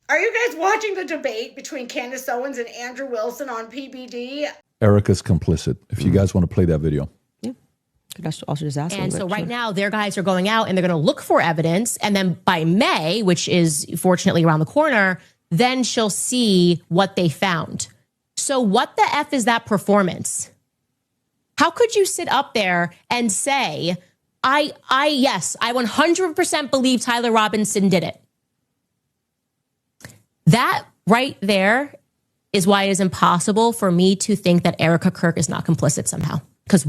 Are you guys watching the debate between Candace Owens and Andrew Wilson on PBD? Erica's complicit. If you guys want to play that video. Yeah. That's also just asking. And so right now, their guys are going out and they're going to look for evidence. And then by May, which is fortunately around the corner, then she'll see what they found. So what the F is that performance? How could you sit up there and say, yes, I 100% believe Tyler Robinson did it. That right there is why it is impossible for me to think that Erica Kirk is not complicit somehow. Because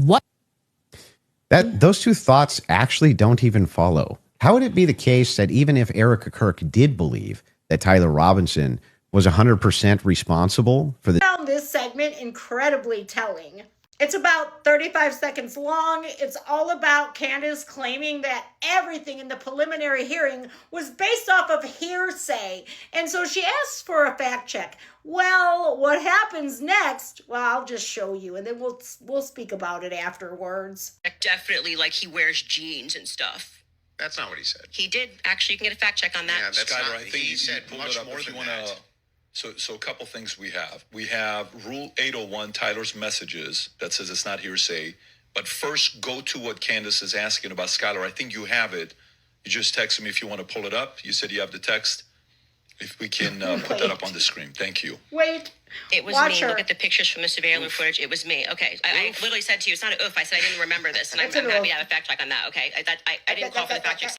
those two thoughts actually don't even follow. How would it be the case that even if Erica Kirk did believe that Tyler Robinson was 100% responsible for the... I found this segment incredibly telling. It's about 35 seconds long. It's all about Candace claiming that everything in the preliminary hearing was based off of hearsay. And so she asks for a fact check. Well, what happens next? Well, I'll just show you, and then we'll speak about it afterwards. Definitely, like he wears jeans and stuff. That's not what he said. He did. Actually, you can get a fact check on that. Yeah, that's Skyler, not, I think he said much more than that. So a couple things we have. We have Rule 801, Tyler's messages, that says it's not hearsay. But first, go to what Candace is asking about Skyler. I think you have it. You just text me if you want to pull it up. You said you have the text. If we can put that up on the screen. Thank you. Wait. It was me. Look at the pictures from the surveillance footage. It was me. Okay. I literally said to you, it's not an oof. I said I didn't remember this. And I'm happy to have a fact check on that. Okay. I didn't call for the fact check.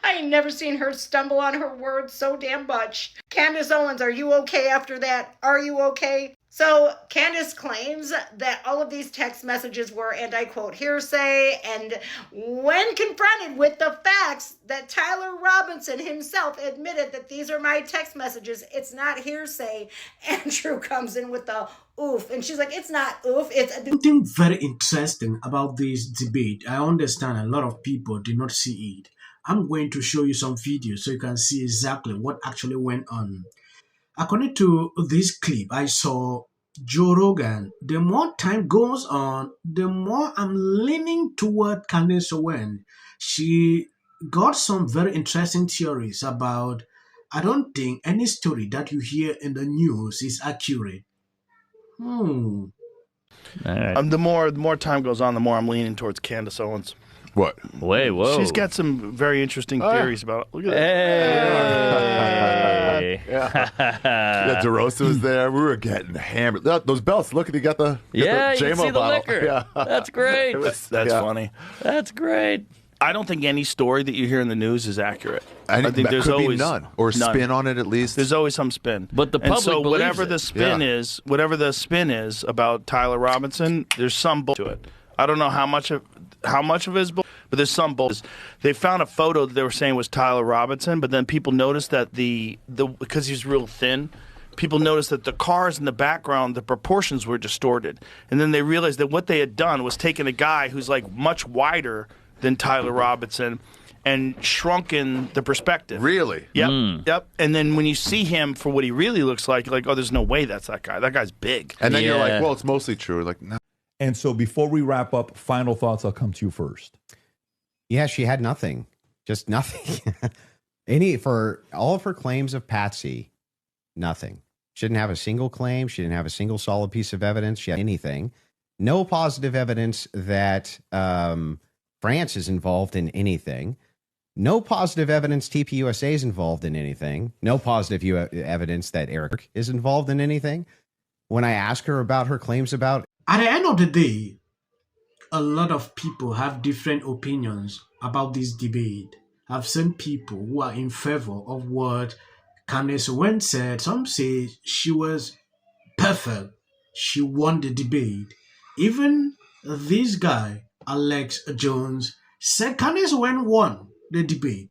I ain't never seen her stumble on her words so damn much. Candace Owens, are you okay after that? Are you okay? So Candace claims that all of these text messages were, and I quote, hearsay. And when confronted with the facts that Tyler Robinson himself admitted that these are my text messages, it's not hearsay, Andrew comes in with the oof. And she's like, it's not oof. It's something very interesting about this debate. I understand a lot of people did not see it. I'm going to show you some videos so you can see exactly what actually went on. According to this clip, I saw Joe Rogan. The more time goes on, the more I'm leaning toward Candace Owens. She got some very interesting theories about, I don't think any story that you hear in the news is accurate. All right. The more time goes on, the more I'm leaning towards Candace Owens. What? Wait, whoa. She's got some very interesting theories about it. Look at that. Yeah, DeRosa was there. We were getting hammered. Those belts. Look at you got the you can see the bottle. liquor. Yeah. That's great. That's funny. That's great. I don't think any story that you hear in the news is accurate. I think there's could always be none or none. spin on it at least. There's always some spin. But the public believes whatever it. the spin is, whatever the spin is about Tyler Robinson, there's some bull to it. I don't know how much of it is bull, but there's some bull. They found a photo that they were saying was Tyler Robinson, but then people noticed that because he's real thin, people noticed that the cars in the background, the proportions were distorted. And then they realized that what they had done was taken a guy who's like much wider than Tyler Robinson and shrunken the perspective. Really? Yep. Yep. And then when you see him for what he really looks like, you're like, oh, there's no way that's that guy. That guy's big. And then you're like, well, it's mostly true. Like, no. And so before we wrap up, final thoughts, I'll come to you first. Yeah, she had nothing. Just nothing. For all of her claims of Patsy, nothing. She didn't have a single claim. She didn't have a single solid piece of evidence. She had anything. No positive evidence that France is involved in anything. No positive evidence TPUSA is involved in anything. No positive evidence that Eric is involved in anything. When I ask her about her claims about... At the end of the day, a lot of people have different opinions about this debate. I've seen people who are in favor of what Candace Owens said. Some say she was perfect. She won the debate. Even this guy, Alex Jones, said Candace Owens won the debate.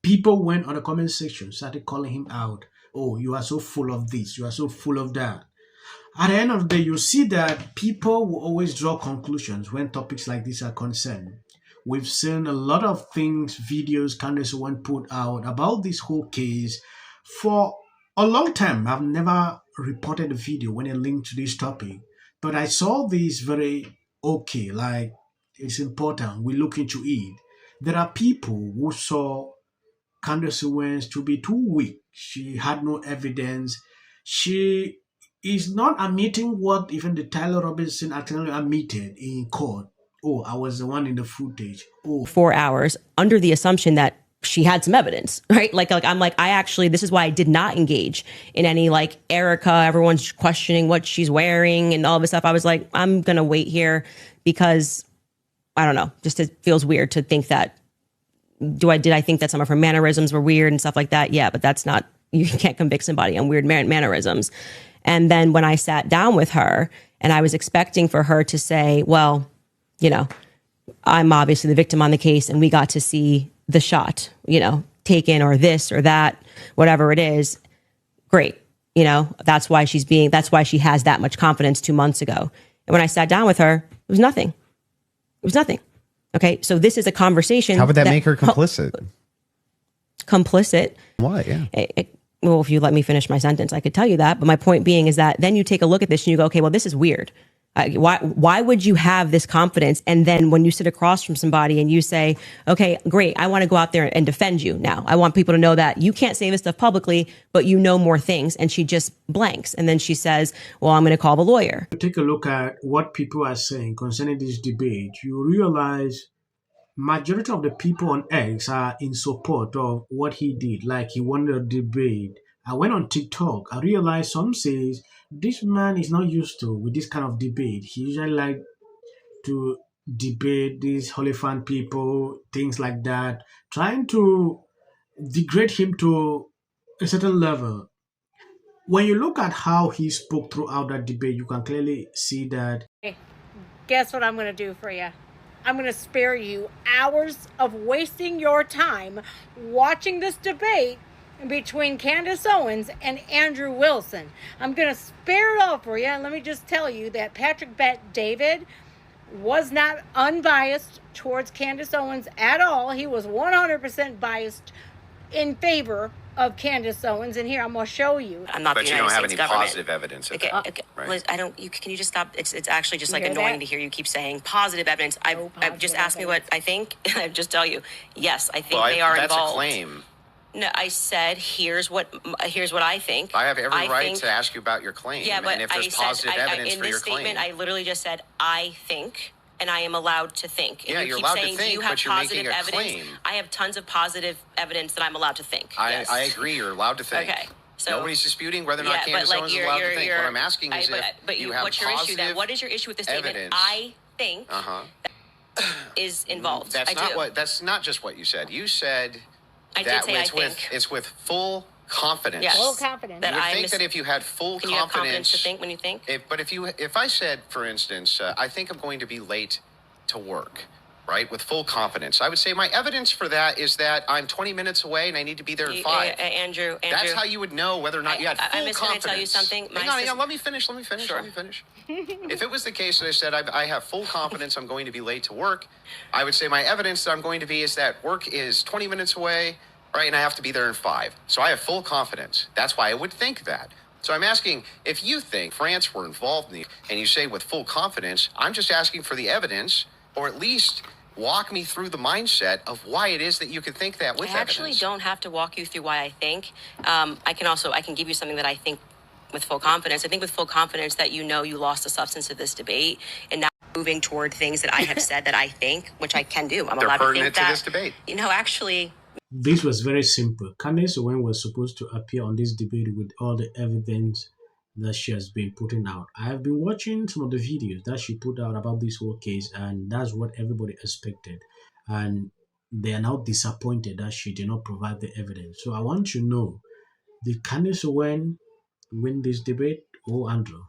People went on the comment section, started calling him out. Oh, you are so full of this. You are so full of that. At the end of the day, you see that people will always draw conclusions when topics like this are concerned. We've seen a lot of things, videos Candace Owens put out about this whole case for a long time. I've never reported a video when it linked to this topic, but I saw this very okay, like it's important. We look into it. There are people who saw Candace Owens to be too weak. She had no evidence. She is not admitting what even the Tyler Robinson actually admitted in court. Oh, I was the one in the footage. Oh, 4 hours under the assumption that she had some evidence, right? Like I'm like, I actually, this is why I did not engage in any like Erica, everyone's questioning what she's wearing and all this stuff. I was like, I'm going to wait here because I don't know, just it feels weird to think that, did I think that some of her mannerisms were weird and stuff like that? Yeah, but that's not, you can't convict somebody on weird mannerisms. And then when I sat down with her and I was expecting for her to say, well, you know, I'm obviously the victim on the case and we got to see the shot, you know, taken or this or that, whatever it is. Great. You know, that's why she has that much confidence 2 months ago. And when I sat down with her, it was nothing. It was nothing. Okay. So this is a conversation. How would that make her complicit? Complicit. Why? Yeah. Well, if you let me finish my sentence, I could tell you that. But my point being is that then you take a look at this and you go, okay, well, this is weird. Why would you have this confidence? And then when you sit across from somebody and you say, okay, great, I want to go out there and defend you now. I want people to know that you can't say this stuff publicly, but you know more things. And she just blanks. And then she says, well, I'm going to call the lawyer. Take a look at what people are saying concerning this debate. You realize majority of the people on X are in support of what he did, like he won the debate. I went on TikTok. I realized some says this man is not used to with this kind of debate. He usually like to debate these Hollywood people, things like that, trying to degrade him to a certain level. When you look at how he spoke throughout that debate, you can clearly see that. Hey, guess what I'm going to do for you? I'm going to spare you hours of wasting your time watching this debate between Candace Owens and Andrew Wilson. I'm going to spare it all for you. And let me just tell you that Patrick Bet-David was not unbiased towards Candace Owens at all. He was 100% biased in favor of Candace Owens, and here I'm going to show you. I'm not But the you United don't have States any government. positive evidence of Okay, that, okay. right? Liz, I don't. Can you just stop? It's actually just like You hear annoying that? to hear you keep saying positive evidence. I've just asked me what I think, and I just tell you, yes, I think they are that's involved. a claim. No, I said here's what I think. I have every right think- to ask you about your claim. Yeah, but and if there's I positive said evidence in for your this statement, claim. I literally just said I think. And I am allowed to think. And Yeah, you you're keep allowed to saying, think, do you have but you're positive making a evidence? claim. I have tons of positive evidence that I'm allowed to think. Yes. I agree. You're allowed to think. Okay. So, nobody's disputing whether or not Candace Owens is allowed to think. What I'm asking is if you have what's your issue positive then? What is your issue with the statement? evidence. I think is involved. That's That's not just what you said. You said I that did say it's I with think. it's with full confidence. Yes. Full confidence. That You would I think that if you had full Can you have confidence to think when you think? If I said, for instance, I think I'm going to be late to work, right, with full confidence, I would say my evidence for that is that I'm 20 minutes away and I need to be there in 5. Andrew. That's how you would know whether or not you had full I'm just confidence. going to tell you something. Hang on, let me finish. Sure. Let me finish. If it was the case that I said I have full confidence I'm going to be late to work, I would say my evidence that I'm going to be is that work is 20 minutes away, right, and I have to be there in 5. So I have full confidence. That's why I would think that. So I'm asking, if you think France were involved in and you say with full confidence, I'm just asking for the evidence, or at least walk me through the mindset of why it is that you could think that with I actually evidence. don't have to walk you through why I think. I can give you something that I think with full confidence. I think with full confidence that you know you lost the substance of this debate, and now moving toward things that I have said that I think, which I can do. I'm They're allowed to think pertinent to that. this debate. You know, actually. This was very simple. Candace Owens was supposed to appear on this debate with all the evidence that she has been putting out. I have been watching some of the videos that she put out about this whole case, and that's what everybody expected. And they are now disappointed that she did not provide the evidence. So I want to know, did Candace Owens win this debate? Oh, Andrew,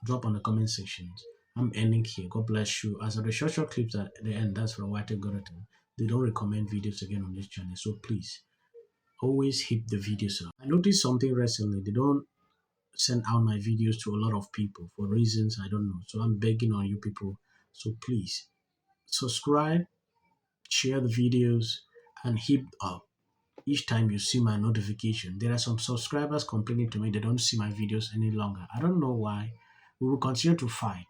drop on the comment section. I'm ending here. God bless you. As of the short clips at the end, that's from White Goraton. They don't recommend videos again on this channel, so please always hit the videos up. I noticed something recently. They don't send out my videos to a lot of people for reasons I don't know. So I'm begging on you people. So please subscribe, share the videos, and hit up each time you see my notification. There are some subscribers complaining to me they don't see my videos any longer. I don't know why. We will continue to fight.